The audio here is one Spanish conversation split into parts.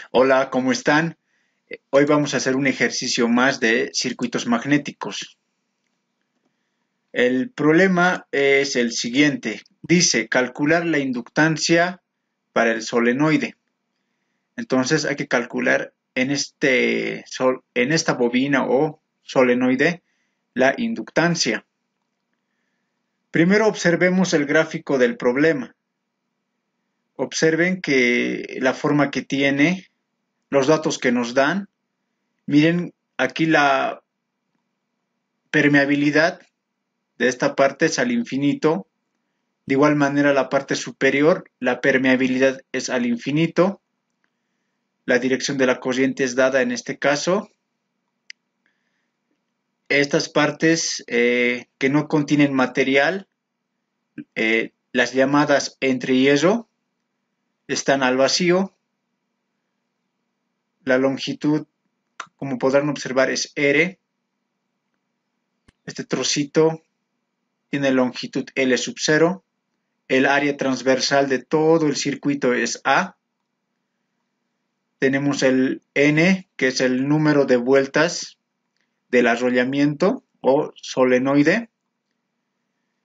Hola, ¿cómo están? Hoy vamos a hacer un ejercicio más de circuitos magnéticos. El problema es el siguiente. Dice calcular la inductancia para el solenoide. Entonces hay que calcular en esta bobina o solenoide la inductancia. Primero observemos el gráfico del problema. Observen que la forma que tiene, los datos que nos dan. Miren aquí la permeabilidad de esta parte es al infinito. De igual manera la parte superior, la permeabilidad es al infinito. La dirección de la corriente es dada en este caso. Estas partes que no contienen material, las llamadas entre hierro, están al vacío. La longitud, como podrán observar, es R. Este trocito tiene longitud L sub 0. El área transversal de todo el circuito es A. Tenemos el N, que es el número de vueltas del arrollamiento o solenoide.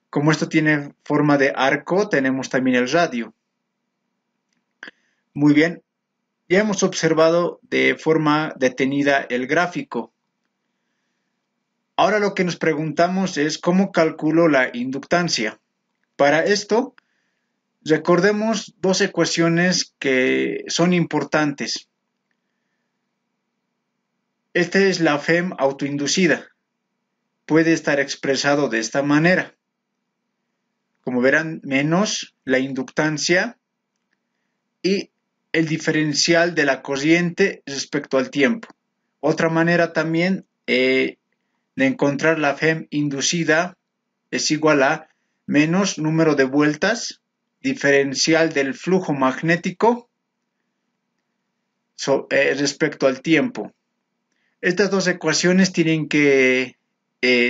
Como esto tiene forma de arco, tenemos también el radio. Muy bien, ya hemos observado de forma detenida el gráfico. Ahora lo que nos preguntamos es cómo calculo la inductancia. Para esto, recordemos dos ecuaciones que son importantes. Esta es la FEM autoinducida. Puede estar expresado de esta manera. Como verán, menos la inductancia y el diferencial de la corriente respecto al tiempo. Otra manera también de encontrar la FEM inducida es igual a menos número de vueltas, diferencial del flujo magnético respecto al tiempo. Estas dos ecuaciones tienen que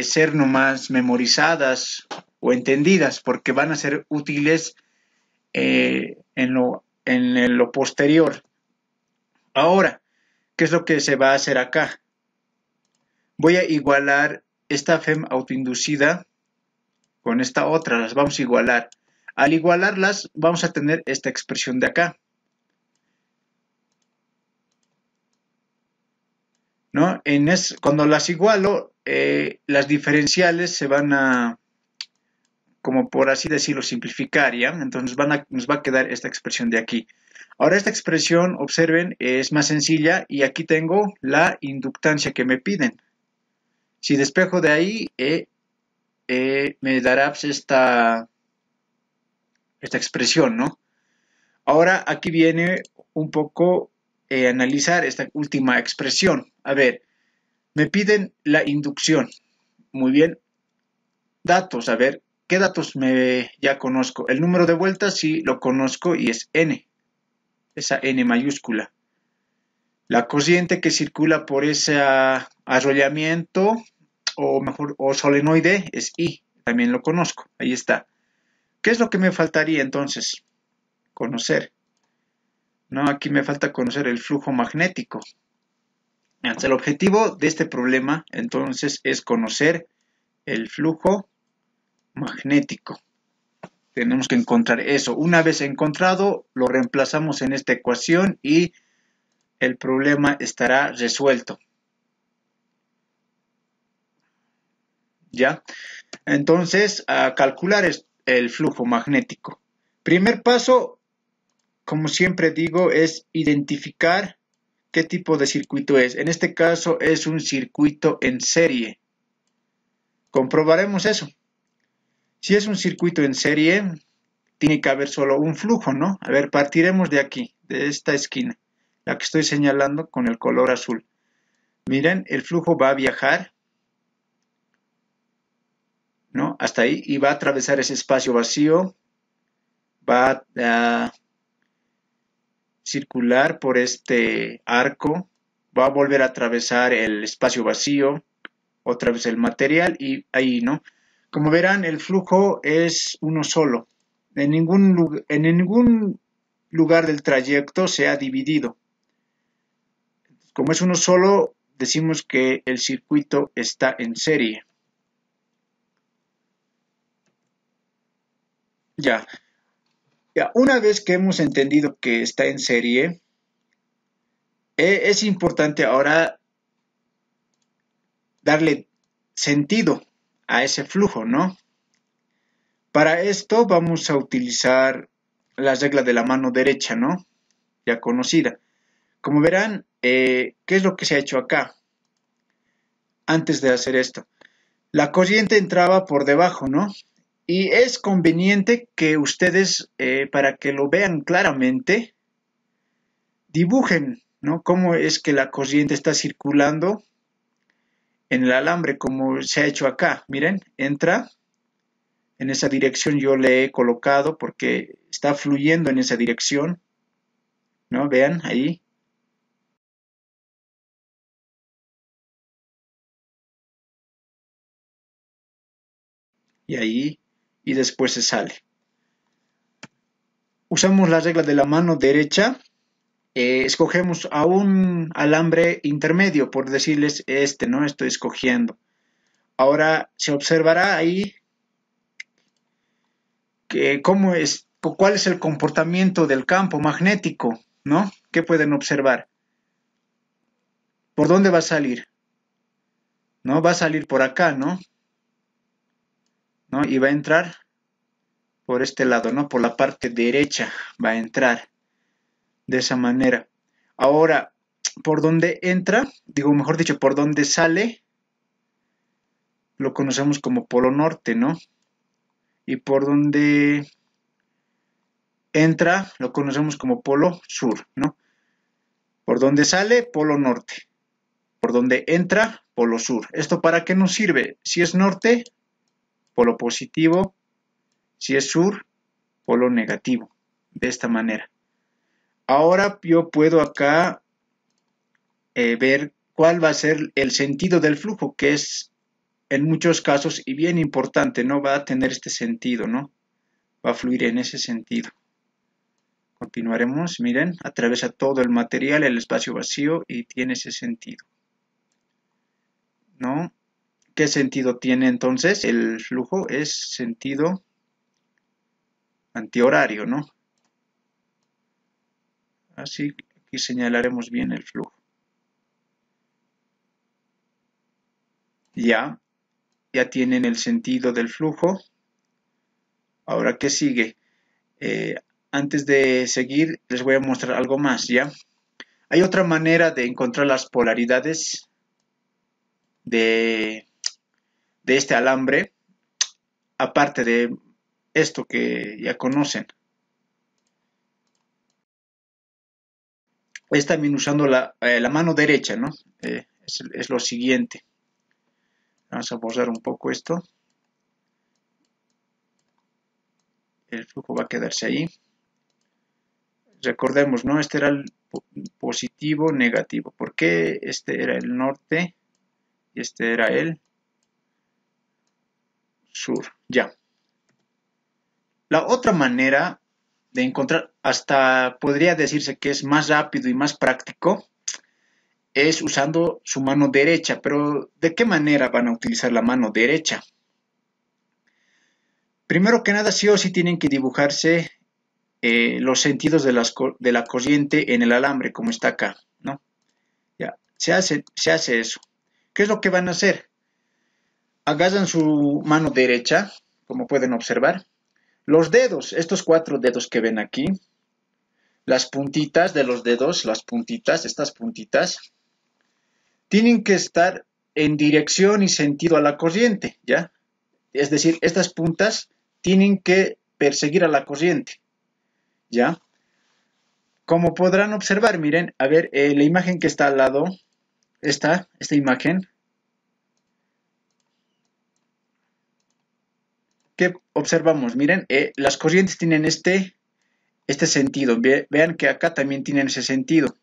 ser nomás memorizadas o entendidas porque van a ser útiles en lo posterior. Ahora, ¿qué es lo que se va a hacer acá? Voy a igualar esta FEM autoinducida con esta otra, las vamos a igualar. Al igualarlas, vamos a tener esta expresión de acá, ¿no? Cuando las igualo, las diferenciales se van a, como por así decirlo, simplificar, ¿ya? Entonces nos va a quedar esta expresión de aquí. Ahora esta expresión, observen, es más sencilla y aquí tengo la inductancia que me piden. Si despejo de ahí, me dará pues, esta expresión, ¿no? Ahora aquí viene un poco analizar esta última expresión. A ver, me piden la inducción. Muy bien. Datos, a ver, ¿qué datos ya conozco? El número de vueltas sí lo conozco y es N, esa N mayúscula. La corriente que circula por ese arrollamiento o solenoide es I, también lo conozco, ahí está. ¿Qué es lo que me faltaría entonces? Conocer. No, aquí me falta conocer el flujo magnético. El objetivo de este problema entonces es conocer el flujo magnético. Tenemos que encontrar eso. Una vez encontrado, lo reemplazamos en esta ecuación y el problema estará resuelto. ¿Ya? Entonces, a calcular el flujo magnético. Primer paso, como siempre digo, es identificar qué tipo de circuito es. En este caso es un circuito en serie. Comprobaremos eso. Si es un circuito en serie, tiene que haber solo un flujo, ¿no? A ver, partiremos de aquí, de esta esquina, la que estoy señalando con el color azul. Miren, el flujo va a viajar, ¿no? Hasta ahí y va a atravesar ese espacio vacío, va a circular por este arco, va a volver a atravesar el espacio vacío, otra vez el material y ahí, ¿no? Como verán, el flujo es uno solo. En ningún lugar del trayecto se ha dividido. Como es uno solo, decimos que el circuito está en serie. Ya, una vez que hemos entendido que está en serie, es importante ahora darle sentido a ese flujo, ¿no? Para esto vamos a utilizar la regla de la mano derecha, ¿no? Ya conocida. Como verán, ¿qué es lo que se ha hecho acá? Antes de hacer esto, la corriente entraba por debajo, ¿no? Y es conveniente que ustedes, para que lo vean claramente, dibujen, ¿no? Cómo es que la corriente está circulando en el alambre, como se ha hecho acá. Miren, entra en esa dirección, yo le he colocado porque está fluyendo en esa dirección, ¿no? Vean ahí. Y ahí, y después se sale. Usamos la regla de la mano derecha, escogemos a un alambre intermedio, por decirles este, ¿no? Estoy escogiendo. Ahora se observará ahí que cuál es el comportamiento del campo magnético, ¿no? ¿Qué pueden observar? ¿Por dónde va a salir? ¿No? Va a salir por acá, ¿no? ¿No? Y va a entrar por este lado, ¿no? Por la parte derecha va a entrar de esa manera. Ahora, por donde entra, digo, mejor dicho, por donde sale, lo conocemos como polo norte, ¿no? Y por donde entra, lo conocemos como polo sur, ¿no? Por donde sale, polo norte. Por donde entra, polo sur. ¿Esto para qué nos sirve? Si es norte, polo positivo. Si es sur, polo negativo. De esta manera. Ahora yo puedo acá ver cuál va a ser el sentido del flujo, que es en muchos casos y bien importante, no va a tener este sentido, ¿no? Va a fluir en ese sentido. Continuaremos, miren, atraviesa todo el material, el espacio vacío y tiene ese sentido, ¿no? ¿Qué sentido tiene entonces? El flujo es sentido antihorario, ¿no? Así que señalaremos bien el flujo. Ya tienen el sentido del flujo. Ahora, ¿qué sigue? Antes de seguir, les voy a mostrar algo más, ¿ya? Hay otra manera de encontrar las polaridades de este alambre, aparte de esto que ya conocen. Es también usando la mano derecha, ¿no? Es lo siguiente. Vamos a borrar un poco esto. El flujo va a quedarse ahí. Recordemos, ¿no? Este era el positivo, negativo. ¿Por qué este era el norte y este era el sur? Ya. La otra manera de encontrar, hasta podría decirse que es más rápido y más práctico, es usando su mano derecha. Pero, ¿de qué manera van a utilizar la mano derecha? Primero que nada, sí o sí tienen que dibujarse los sentidos de la corriente en el alambre, como está acá, ¿no? Ya, se hace eso. ¿Qué es lo que van a hacer? Agarran su mano derecha, como pueden observar. Los dedos, estos 4 dedos que ven aquí, las puntitas de los dedos, estas puntitas, tienen que estar en dirección y sentido a la corriente, ¿ya? Es decir, estas puntas tienen que perseguir a la corriente, ¿ya? Como podrán observar, miren, a ver, la imagen que está al lado, esta imagen, ¿qué observamos? Miren, las corrientes tienen este sentido, vean que acá también tienen ese sentido.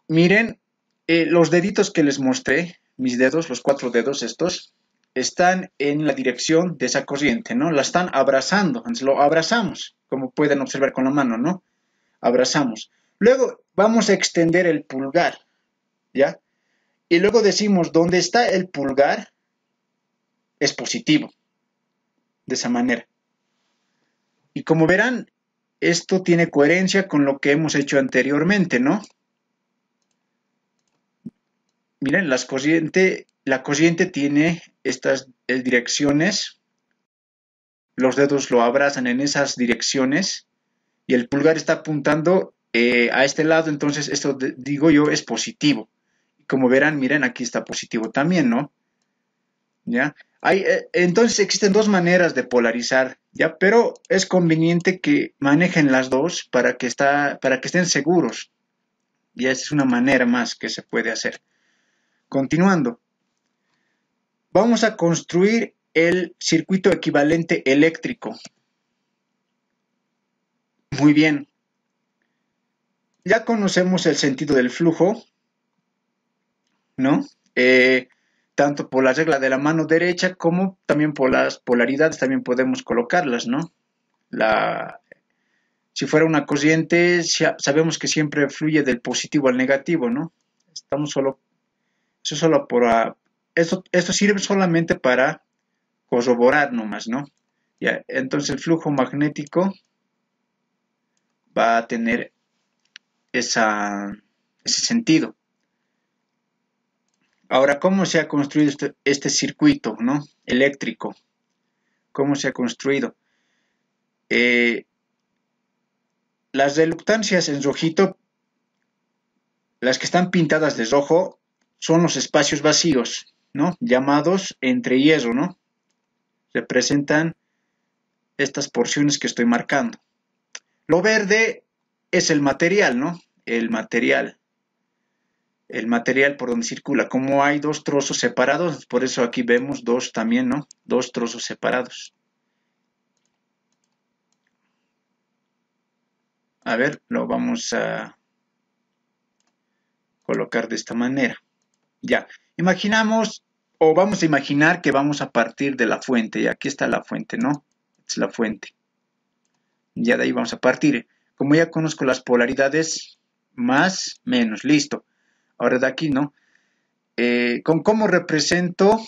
Miren, los deditos que les mostré, mis dedos, los 4 dedos estos, están en la dirección de esa corriente, ¿no? La están abrazando, entonces lo abrazamos, como pueden observar con la mano, ¿no? Abrazamos. Luego vamos a extender el pulgar, ¿ya? Y luego decimos, donde está el pulgar es positivo, de esa manera. Y como verán, esto tiene coherencia con lo que hemos hecho anteriormente, ¿no? Miren, la corriente tiene estas direcciones, los dedos lo abrazan en esas direcciones y el pulgar está apuntando a este lado, entonces esto digo yo es positivo. Como verán, miren, aquí está positivo también, ¿no? ¿Ya? Entonces existen dos maneras de polarizar, ¿ya? Pero es conveniente que manejen las dos para que estén seguros. Y esa es una manera más que se puede hacer. Continuando, vamos a construir el circuito equivalente eléctrico. Muy bien, ya conocemos el sentido del flujo, ¿no? Tanto por la regla de la mano derecha como también por las polaridades también podemos colocarlas, ¿no? Si fuera una corriente, sabemos que siempre fluye del positivo al negativo, ¿no? Estamos solo, eso solo esto sirve solamente para corroborar nomás, ¿no? Ya, entonces el flujo magnético va a tener ese sentido. Ahora, ¿cómo se ha construido este circuito, ¿no? Eléctrico? ¿Cómo se ha construido? Las reluctancias en rojito, las que están pintadas de rojo, son los espacios vacíos, ¿no? Llamados entre hierro, ¿no? Representan estas porciones que estoy marcando. Lo verde es el material, ¿no? El material por donde circula. Como hay dos trozos separados, por eso aquí vemos dos también, ¿no? Dos trozos separados. A ver, lo vamos a colocar de esta manera. Ya, imaginamos o vamos a imaginar que vamos a partir de la fuente. Y aquí está la fuente, ¿no? Es la fuente. Ya de ahí vamos a partir. Como ya conozco las polaridades, más, menos, listo. Ahora de aquí, ¿no? ¿Con cómo represento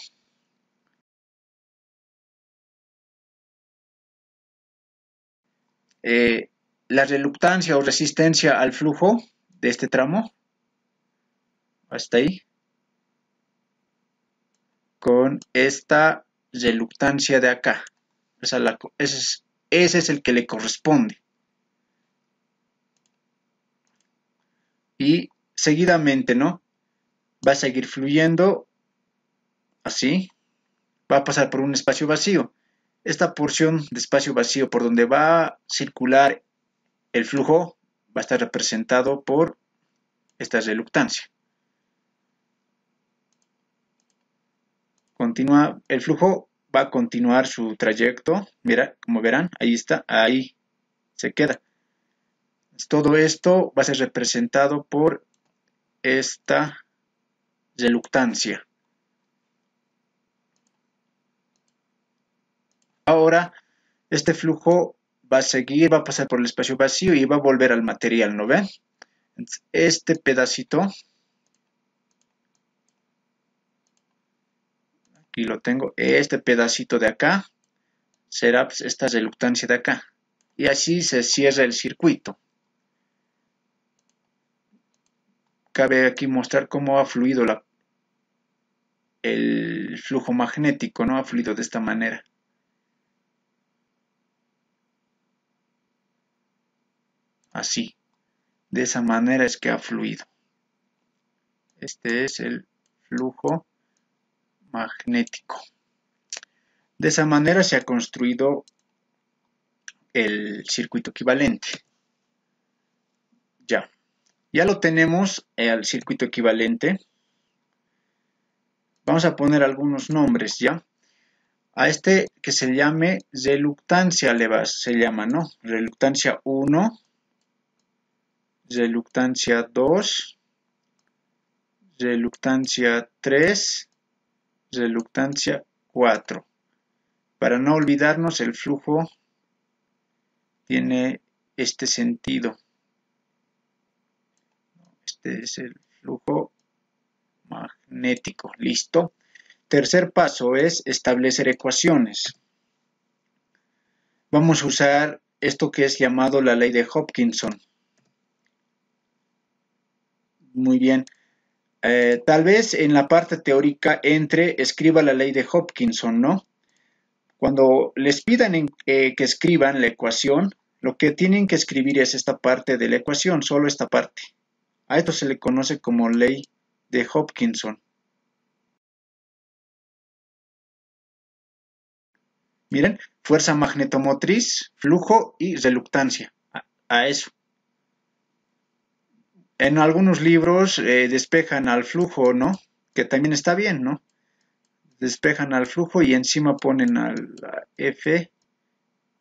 la reluctancia o resistencia al flujo de este tramo? Hasta ahí. Con esta reluctancia de acá. Ese es el que le corresponde. Y seguidamente, ¿no? Va a seguir fluyendo así. Va a pasar por un espacio vacío. Esta porción de espacio vacío por donde va a circular el flujo va a estar representado por esta reluctancia. Continúa, el flujo va a continuar su trayecto. Mira, como verán, ahí está, ahí se queda. Todo esto va a ser representado por esta reluctancia. Ahora, este flujo va a seguir, va a pasar por el espacio vacío y va a volver al material, ¿no ven? Este pedacito, aquí lo tengo, este pedacito de acá será esta reluctancia de acá. Y así se cierra el circuito. Cabe aquí mostrar cómo ha fluido el flujo magnético, ¿no? Ha fluido de esta manera. Así. De esa manera es que ha fluido. Este es el flujo magnético. De esa manera se ha construido el circuito equivalente. Ya lo tenemos al circuito equivalente. Vamos a poner algunos nombres, ¿ya? A este que se llame reluctancia se llama, ¿no? Reluctancia 1, reluctancia 2, reluctancia 3, reluctancia 4. Para no olvidarnos, el flujo tiene este sentido. Este es el flujo magnético. Listo. Tercer paso es establecer ecuaciones. Vamos a usar esto que es llamado la ley de Hopkinson. Muy bien. Tal vez en la parte teórica escriba la ley de Hopkinson, ¿no? Cuando les pidan que escriban la ecuación, lo que tienen que escribir es esta parte de la ecuación, solo esta parte. A esto se le conoce como ley de Hopkinson. Miren, fuerza magnetomotriz, flujo y reluctancia. A eso. En algunos libros despejan al flujo, ¿no? Que también está bien, ¿no? Despejan al flujo y encima ponen a la F,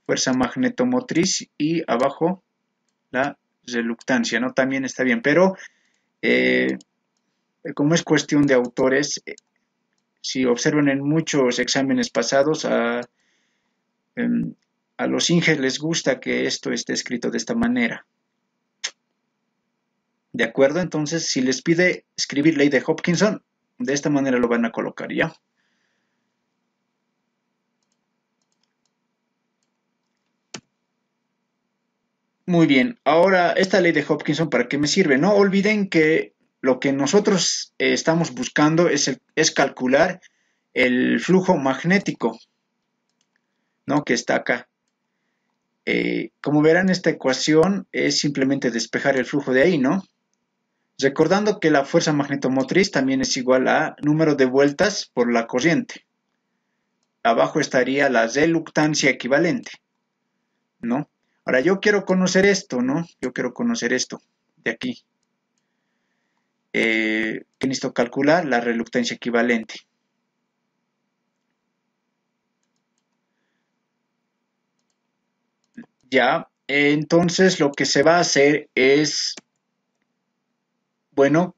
fuerza magnetomotriz, y abajo la reluctancia, ¿no? También está bien, pero como es cuestión de autores, si observan en muchos exámenes pasados, a los Inges les gusta que esto esté escrito de esta manera. ¿De acuerdo? Entonces, si les pide escribir ley de Hopkinson, de esta manera lo van a colocar, ¿ya? Muy bien, ahora esta ley de Hopkinson, ¿para qué me sirve? No olviden que lo que nosotros estamos buscando es calcular el flujo magnético, ¿no? Que está acá. Como verán, esta ecuación es simplemente despejar el flujo de ahí, ¿no? Recordando que la fuerza magnetomotriz también es igual a número de vueltas por la corriente. Abajo estaría la reluctancia equivalente, ¿no? Ahora yo quiero conocer esto, ¿no? Yo quiero conocer esto de aquí. Que necesito calcular la reluctancia equivalente. Ya, entonces lo que se va a hacer es, bueno,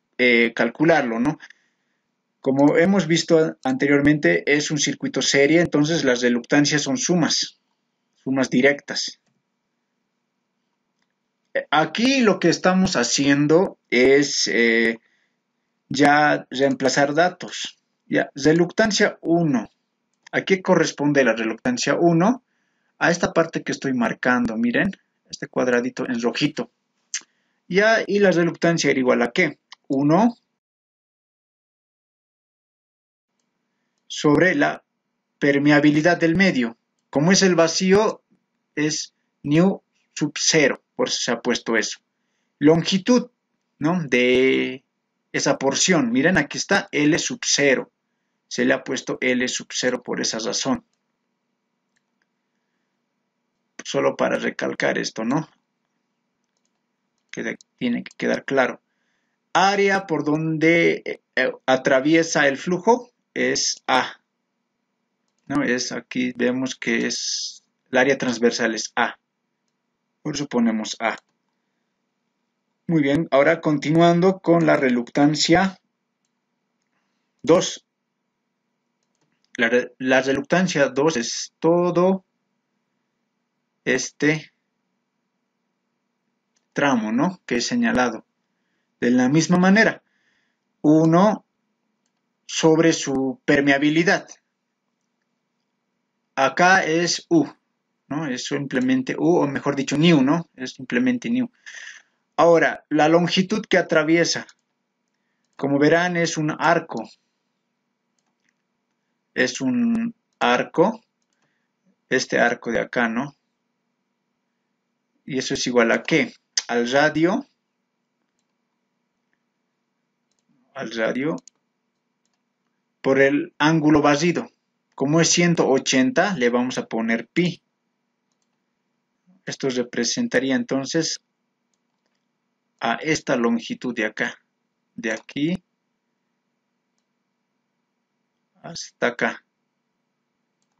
calcularlo, ¿no? Como hemos visto anteriormente, es un circuito serie, entonces las reluctancias son sumas directas. Aquí lo que estamos haciendo es ya reemplazar datos. Ya, reluctancia 1. ¿A qué corresponde la reluctancia 1? A esta parte que estoy marcando, miren, este cuadradito en rojito. Ya, y la reluctancia era igual a ¿qué? 1 sobre la permeabilidad del medio. Como es el vacío, es nu sub 0, por eso se ha puesto eso. Longitud, ¿no? De esa porción. Miren, aquí está L sub 0. Se le ha puesto L sub 0 por esa razón. Solo para recalcar esto, ¿no? Tiene que quedar claro. Área por donde atraviesa el flujo es A. ¿No? Aquí vemos que es el área transversal es A. Por eso ponemos A. Muy bien, ahora continuando con la reluctancia 2. La reluctancia 2 es todo este tramo, ¿no? Que he señalado. De la misma manera, 1 sobre su permeabilidad. Acá es U, ¿no? Es simplemente U, o mejor dicho, nu, ¿no? Es simplemente nu. Ahora, la longitud que atraviesa, como verán, es un arco. Es un arco, este arco de acá, ¿no? Y eso es igual a ¿qué? Al radio por el ángulo basido. Como es 180, le vamos a poner pi. Esto representaría entonces a esta longitud de acá. De aquí hasta acá.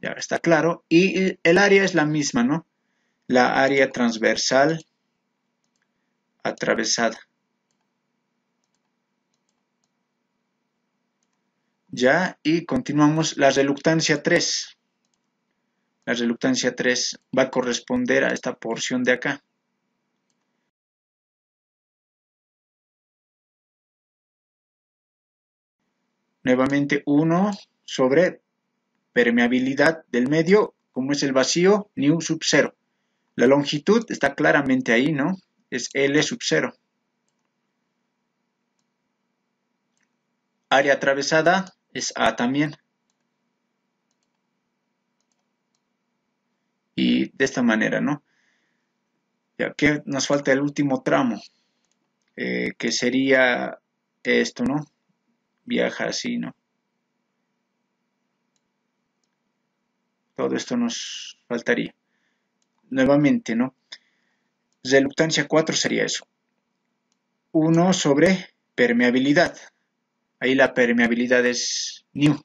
Ya está claro. Y el área es la misma, ¿no? La área transversal atravesada. Ya, y continuamos la reluctancia 3. La reluctancia 3 va a corresponder a esta porción de acá. nuevamente 1 sobre permeabilidad del medio, como es el vacío, nu sub 0. La longitud está claramente ahí, ¿no? Es L sub 0. Área atravesada es A también. Y de esta manera, ¿no? Ya que nos falta el último tramo, que sería esto, ¿no? Viaja así, ¿no? Todo esto nos faltaría. Nuevamente, ¿no? Reluctancia 4 sería eso. 1 sobre permeabilidad. Ahí la permeabilidad es nu.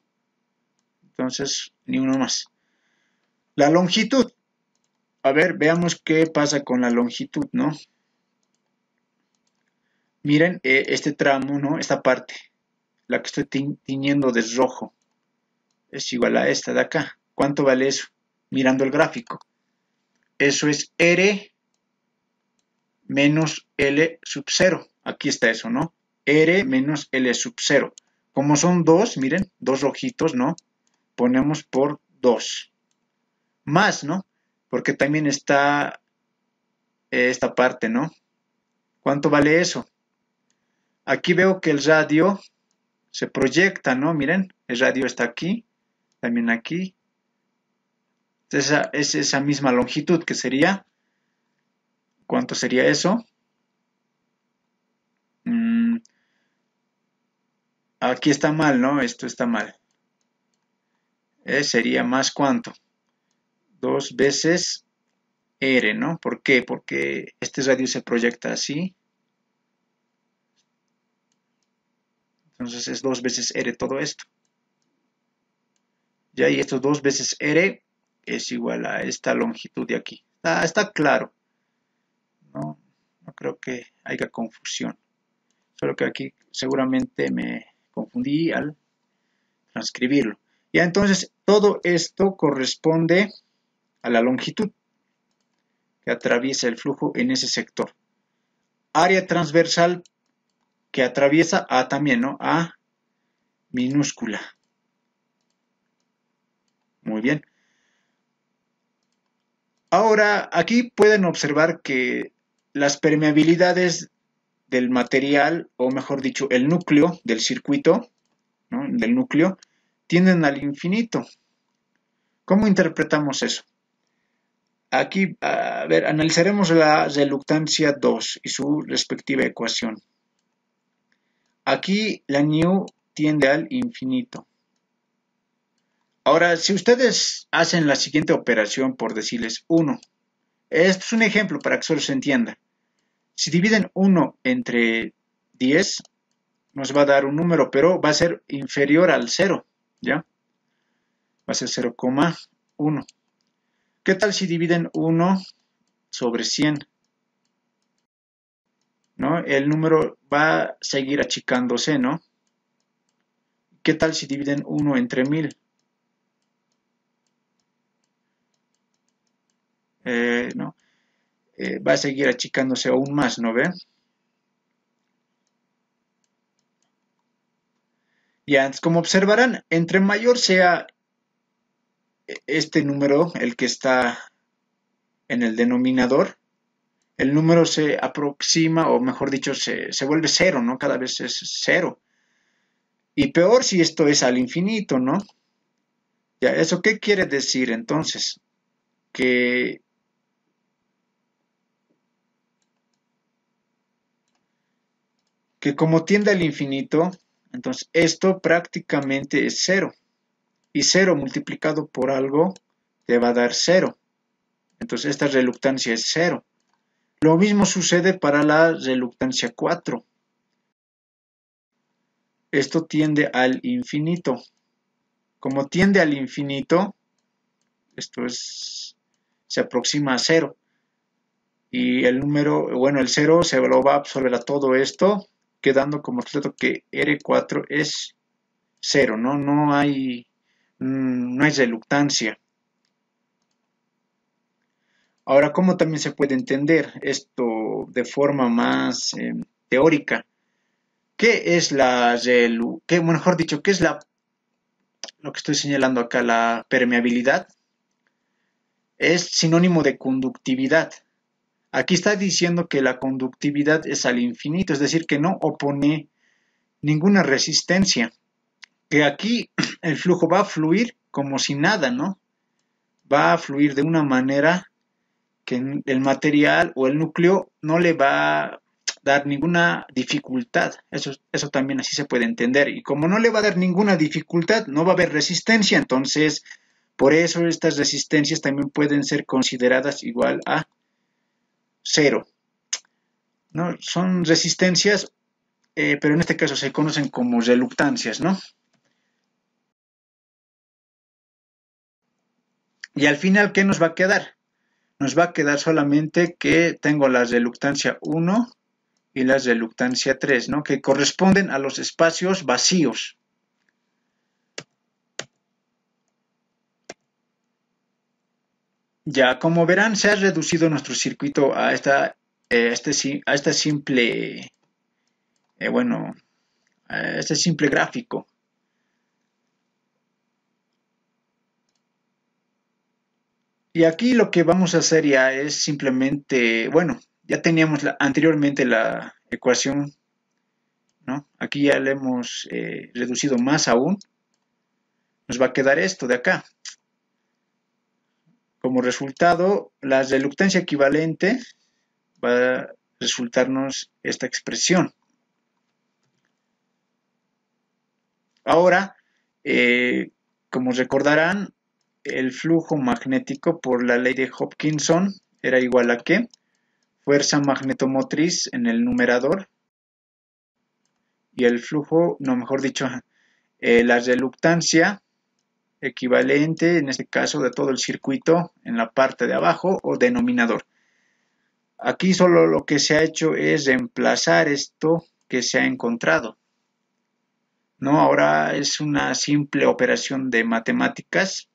Entonces, ni uno más. La longitud. A ver, veamos qué pasa con la longitud, ¿no? Miren este tramo, ¿no? Esta parte, la que estoy tiñendo de rojo, es igual a esta de acá. ¿Cuánto vale eso? Mirando el gráfico. Eso es R menos L sub 0. Aquí está eso, ¿no? R menos L sub 0. Como son dos, miren, dos rojitos, ¿no? Ponemos por 2. Más, ¿no? Porque también está esta parte, ¿no? ¿Cuánto vale eso? Aquí veo que el radio se proyecta, ¿no? Miren, el radio está aquí, también aquí. Es esa misma longitud que sería. ¿Cuánto sería eso? Aquí está mal, ¿no? Esto está mal. Sería más cuánto. 2 veces R, ¿no? ¿Por qué? Porque este radio se proyecta así. Entonces es 2 veces R todo esto. Ya, y esto 2 veces R es igual a esta longitud de aquí. Está claro. No, no creo que haya confusión. Solo que aquí seguramente me confundí al transcribirlo. Ya, entonces todo esto corresponde a la longitud que atraviesa el flujo en ese sector. Área transversal que atraviesa A también, ¿no? A minúscula. Muy bien. Ahora, aquí pueden observar que las permeabilidades del material, o mejor dicho, el núcleo del circuito, ¿no? Del núcleo, tienden al infinito. ¿Cómo interpretamos eso? Aquí, a ver, analizaremos la reluctancia 2 y su respectiva ecuación. Aquí la nu tiende al infinito. Ahora, si ustedes hacen la siguiente operación por decirles 1, esto es un ejemplo para que solo se entienda. Si dividen 1 entre 10, nos va a dar un número, pero va a ser inferior al 0, ¿ya? Va a ser 0,1. ¿Qué tal si dividen 1 sobre 100? ¿No? El número va a seguir achicándose, ¿no? ¿Qué tal si dividen 1 entre 1000? ¿No? Va a seguir achicándose aún más, ¿no ven? Ya, como observarán, entre mayor sea este número, el que está en el denominador, el número se aproxima, o mejor dicho, se vuelve cero, ¿no? Cada vez es cero. Y peor si esto es al infinito, ¿no? Ya, ¿eso qué quiere decir entonces? Que como tiende al infinito, entonces esto prácticamente es cero. Y cero multiplicado por algo te va a dar cero. Entonces esta reluctancia es cero. Lo mismo sucede para la reluctancia 4. Esto tiende al infinito. Como tiende al infinito, esto se aproxima a cero. Y el número, bueno, el cero se lo va a absorber a todo esto, quedando como resultado que R4 es cero, ¿no? No hay reluctancia. Ahora, ¿cómo también se puede entender esto de forma más teórica? ¿Qué es mejor dicho, qué es lo que estoy señalando acá, la permeabilidad? Es sinónimo de conductividad. Aquí está diciendo que la conductividad es al infinito, es decir, que no opone ninguna resistencia, que aquí el flujo va a fluir como si nada, ¿no? Va a fluir de una manera que el material o el núcleo no le va a dar ninguna dificultad. Eso también así se puede entender. Y como no le va a dar ninguna dificultad, no va a haber resistencia. Entonces, por eso estas resistencias también pueden ser consideradas igual a cero, ¿no? Son resistencias, pero en este caso se conocen como reluctancias, ¿no? Y al final, ¿qué nos va a quedar? Nos va a quedar solamente que tengo la reluctancia 1 y la reluctancia 3, ¿no? Que corresponden a los espacios vacíos. Ya, como verán, se ha reducido nuestro circuito a este simple, bueno, a este simple gráfico. Y aquí lo que vamos a hacer ya es simplemente, bueno, ya teníamos anteriormente la ecuación, ¿no? Aquí ya le hemos reducido más aún. Nos va a quedar esto de acá. Como resultado, la reluctancia equivalente va a resultarnos esta expresión. Ahora, como recordarán, el flujo magnético por la ley de Hopkinson era igual a ¿qué? Fuerza magnetomotriz en el numerador y el flujo, no, mejor dicho, la reluctancia equivalente, en este caso, de todo el circuito en la parte de abajo o denominador. Aquí solo lo que se ha hecho es reemplazar esto que se ha encontrado, ¿no? Ahora es una simple operación de matemáticas.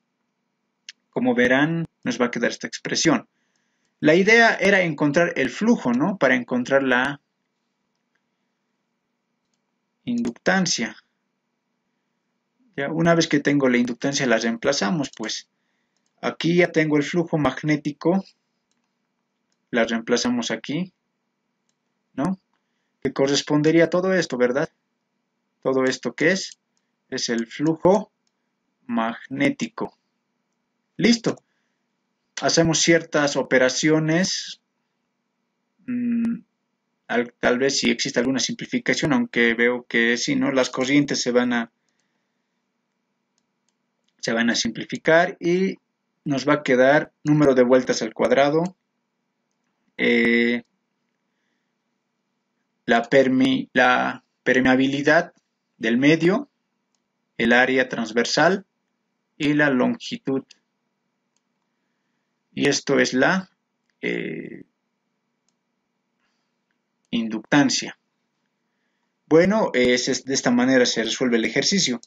Como verán, nos va a quedar esta expresión. La idea era encontrar el flujo, ¿no? Para encontrar la inductancia. Ya, una vez que tengo la inductancia la reemplazamos, pues. Aquí ya tengo el flujo magnético, la reemplazamos aquí, ¿no? Que correspondería a todo esto, ¿verdad? Todo esto que es el flujo magnético. Listo. Hacemos ciertas operaciones, tal vez si existe alguna simplificación, aunque veo que sí, ¿no? Las corrientes se van a simplificar y nos va a quedar número de vueltas al cuadrado, la permeabilidad del medio, el área transversal y la longitud. Y esto es la inductancia. Bueno, de esta manera se resuelve el ejercicio.